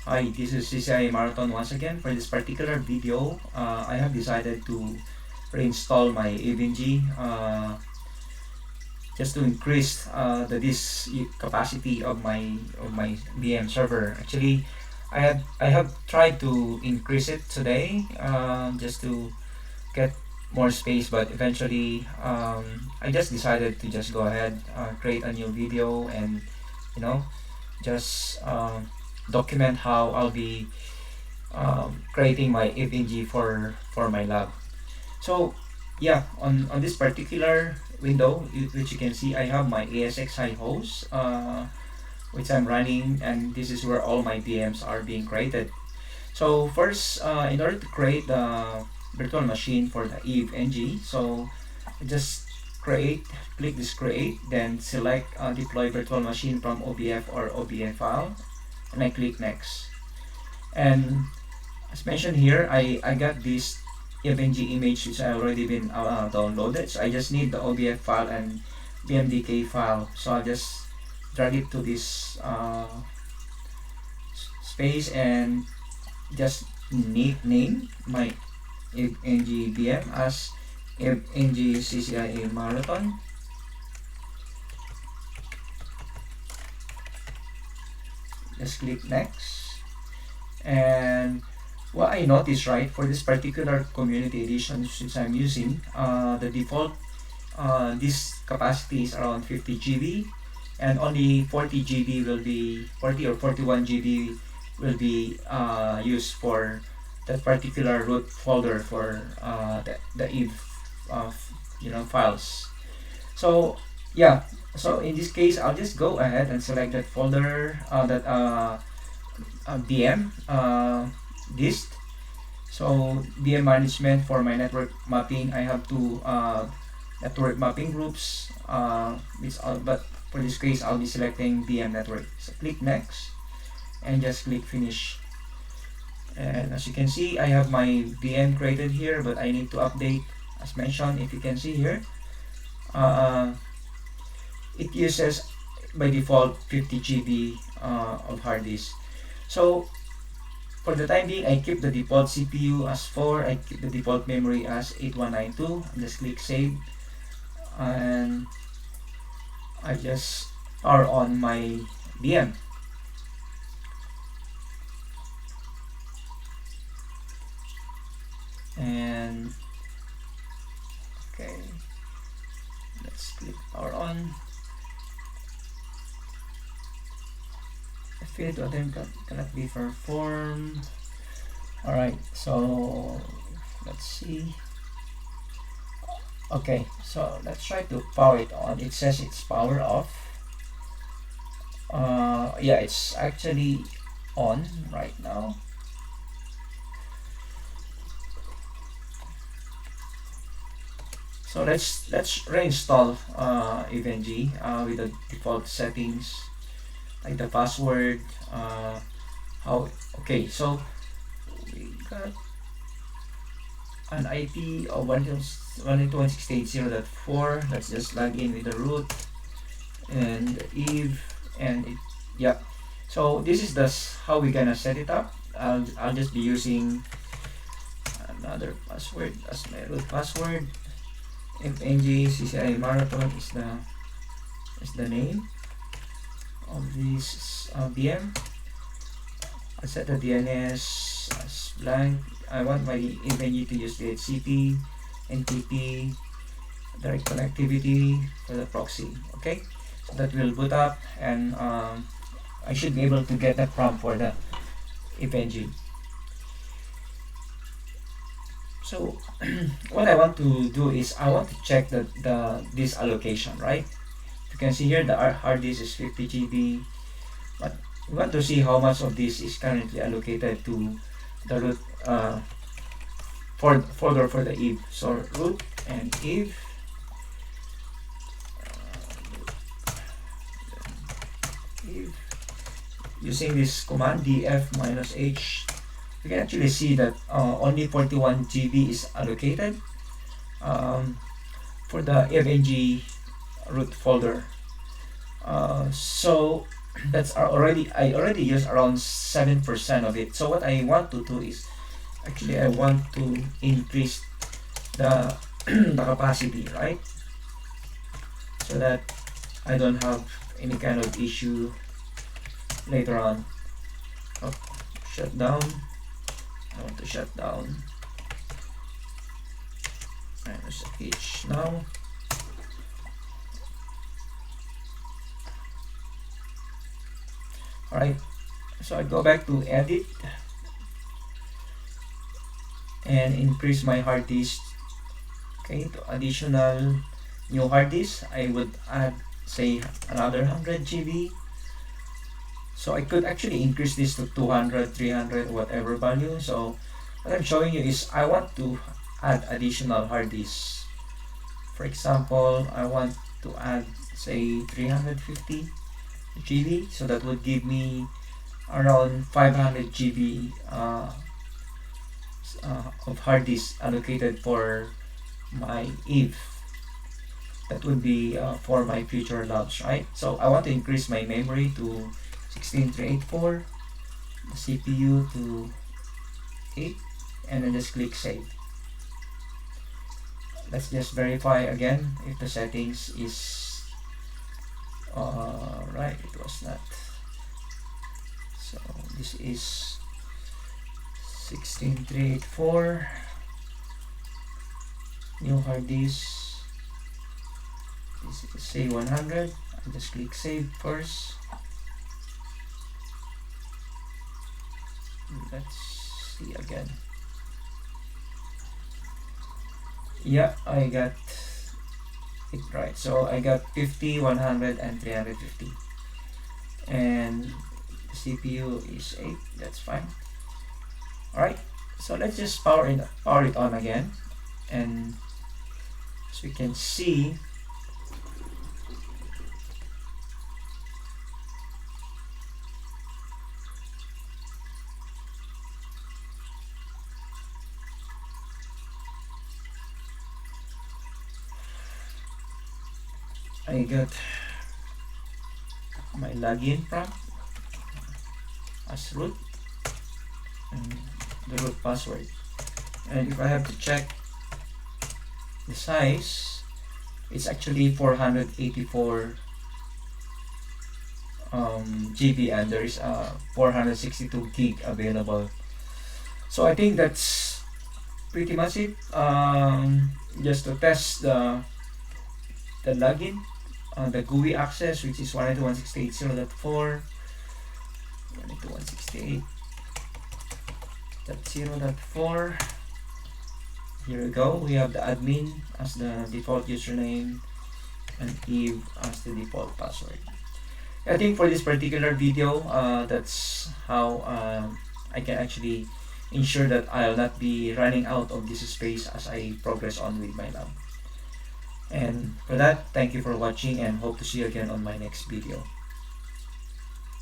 Hi, this is CCI Marathon once again. For this particular video, I have decided to reinstall my AVNG just to increase the disk capacity of my VM server. Actually, I have tried to increase it today just to get more space, but eventually I just decided to just go ahead, create a new video, and you know just document how I'll be creating my FNG for my lab. So yeah, on this particular window, which you can see, I have my ASX high host, which I'm running, and this is where all my VMs are being created. So first, in order to create the virtual machine for the Eve NG, so just create, click this create, then select deploy virtual machine from OBF or OBF file, and I click next. And as mentioned here, I got this FNG image which I already been downloaded. So I just need the OBF file and BMDK file. So I'll just drag it to this space and just name my FNG VM as FNG CCIA Marathon. Just click next. And what I noticed, right, for this particular community edition since I'm using, the default this capacity is around 50 GB, and only 40 GB will be 40 or 41 GB will be used for that particular root folder for the Eve files. So yeah, so in this case I'll just go ahead and select that folder, that VM disk. So VM management, for my network mapping, I have two network mapping groups, but for this case I'll be selecting VM network. So click next and just click finish. And as you can see, I have my VM created here, but I need to update. As mentioned, if you can see here, it uses by default 50 GB of hard disk. So for the time being, I keep the default CPU as 4, I keep the default memory as 8192. Just click save, and I just power on my VM. And okay, let's click power on. Failure to attempt cannot be performed. Alright, so let's see. Okay, so let's try to power it on. It says it's power off. Yeah, it's actually on right now. So let's reinstall EvenG with the default settings, like the password. Okay, so we got an IP of 192.168.0.4. Let's just log in with the root and the Eve, and yeah. So this is how we're gonna set it up. I'll just be using another password as my root password. FNG CCI Marathon is the name of this VM. I set the DNS as blank. I want my FNG to use DHCP, NTP, direct connectivity for the proxy. Okay, so that will boot up, and I should be able to get the prompt for the FNG. So what I want to do is I want to check this allocation, right? You can see here the hard disk is 50 GB, but we want to see how much of this is currently allocated to the root folder for the Eve. So root and Eve. Eve. Using this command df-h, you can actually see that only 41 GB is allocated for the FNG root folder. So that's already, I already use around 7% of it. So what I want to do is actually I want to increase the the capacity, right? So that I don't have any kind of issue later on. Oh, shut down. I want to shut down. Minus H now. Alright, so I go back to edit and increase my hard disk. Okay, to additional new hard disk, I would add say another 100 GB. So I could actually increase this to 200, 300, whatever value. So what I'm showing you is I want to add additional hard disk. For example, I want to add say 350 GB, so that would give me around 500 GB of hard disk allocated for my Eve. That would be for my future labs, right? So I want to increase my memory to 16384, the CPU to 8, and then just click save. Let's just verify again if the settings is right. It was not. So this is 16384, new hard disk. This is say 100. I just click save first. Let's see again. Yeah, I got it right. So I got 50, 100, and 350. And CPU is 8. That's fine. Alright, so let's just power it on again. And as we can see, I got my login prompt as root and the root password. And if I have to check the size, it's actually 484 GB, and there is 462 gig available. So I think that's pretty much it. Just to test the login, the GUI access, which is 192.168.0.4, 192.168.0.4. Here we go. We have the admin as the default username and Eve as the default password. I think for this particular video, that's how I can actually ensure that I'll not be running out of this space as I progress on with my lab. And for that, thank you for watching, and hope to see you again on my next video.